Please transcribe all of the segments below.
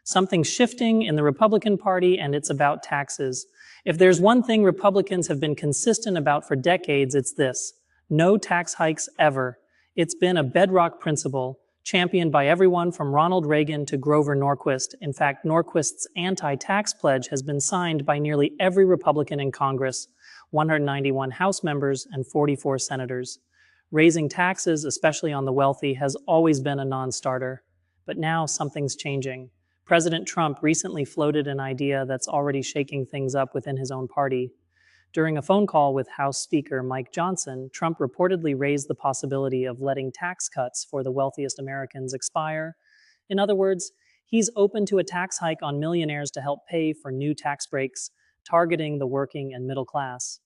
Something's shifting in the Republican Party, and it's about taxes. If there's one thing Republicans have been consistent about for decades, it's this: no tax hikes ever. It's been a bedrock principle, championed by everyone from Ronald Reagan to Grover Norquist. In fact, Norquist's anti-tax pledge has been signed by nearly every Republican in Congress, 191 House members and 44 senators. Raising taxes, especially on the wealthy, has always been a non-starter. But now something's changing. President Trump recently floated an idea that's already shaking things up within his own party. During a phone call with House Speaker Mike Johnson, Trump reportedly raised the possibility of letting tax cuts for the wealthiest Americans expire. In other words, he's open to a tax hike on millionaires to help pay for new tax breaks, targeting the working and middle class.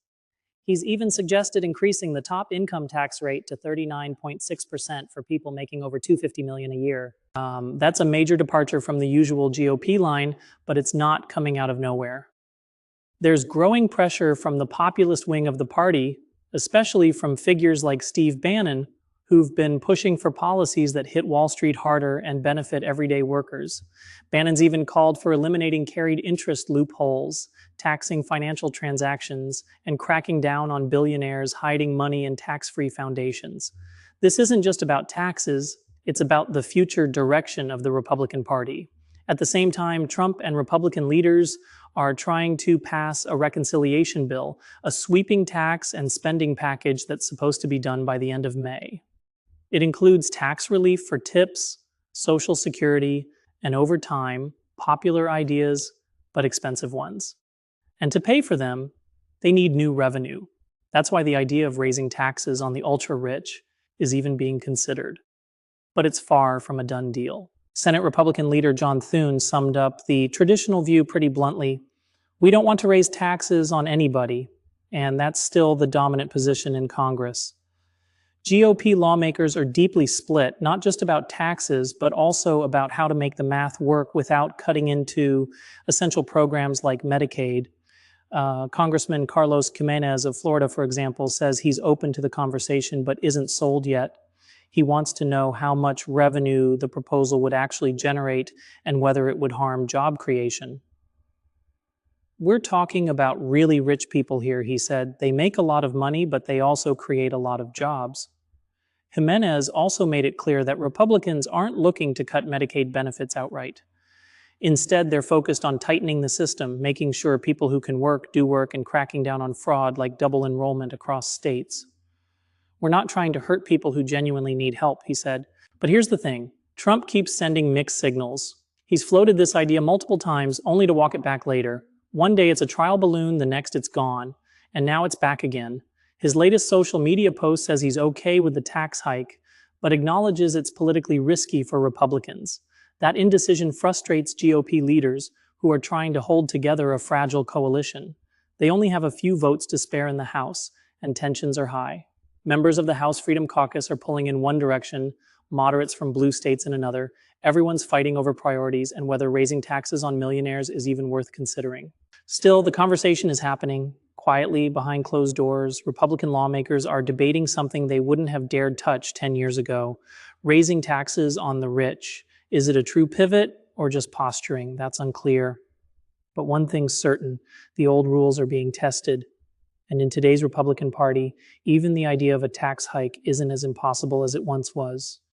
He's even suggested increasing the top income tax rate to 39.6% for people making over $250 million a year. That's a major departure from the usual GOP line, but it's not coming out of nowhere. There's growing pressure from the populist wing of the party, especially from figures like Steve Bannon, who've been pushing for policies that hit Wall Street harder and benefit everyday workers. Bannon's even called for eliminating carried interest loopholes, taxing financial transactions, and cracking down on billionaires hiding money in tax-free foundations. This isn't just about taxes, it's about the future direction of the Republican Party. At the same time, Trump and Republican leaders are trying to pass a reconciliation bill, a sweeping tax and spending package that's supposed to be done by the end of May. It includes tax relief for tips, Social Security, and over time, popular ideas, but expensive ones. And to pay for them, they need new revenue. That's why the idea of raising taxes on the ultra-rich is even being considered. But it's far from a done deal. Senate Republican leader John Thune summed up the traditional view pretty bluntly: we don't want to raise taxes on anybody, and that's still the dominant position in Congress. GOP lawmakers are deeply split, not just about taxes, but also about how to make the math work without cutting into essential programs like Medicaid. Congressman Carlos Gimenez of Florida, for example, says he's open to the conversation but isn't sold yet. He wants to know how much revenue the proposal would actually generate and whether it would harm job creation. We're talking about really rich people here, he said. They make a lot of money, but they also create a lot of jobs. Gimenez also made it clear that Republicans aren't looking to cut Medicaid benefits outright. Instead, they're focused on tightening the system, making sure people who can work do work, and cracking down on fraud like double enrollment across states. We're not trying to hurt people who genuinely need help, he said. But here's the thing. Trump keeps sending mixed signals. He's floated this idea multiple times, only to walk it back later. One day it's a trial balloon, the next it's gone. And now it's back again. His latest social media post says he's okay with the tax hike, but acknowledges it's politically risky for Republicans. That indecision frustrates GOP leaders who are trying to hold together a fragile coalition. They only have a few votes to spare in the House, and tensions are high. Members of the House Freedom Caucus are pulling in one direction, moderates from blue states in another. Everyone's fighting over priorities and whether raising taxes on millionaires is even worth considering. Still, the conversation is happening. Quietly, behind closed doors, Republican lawmakers are debating something they wouldn't have dared touch 10 years ago: raising taxes on the rich. Is it a true pivot or just posturing? That's unclear. But one thing's certain: the old rules are being tested. And in today's Republican Party, even the idea of a tax hike isn't as impossible as it once was.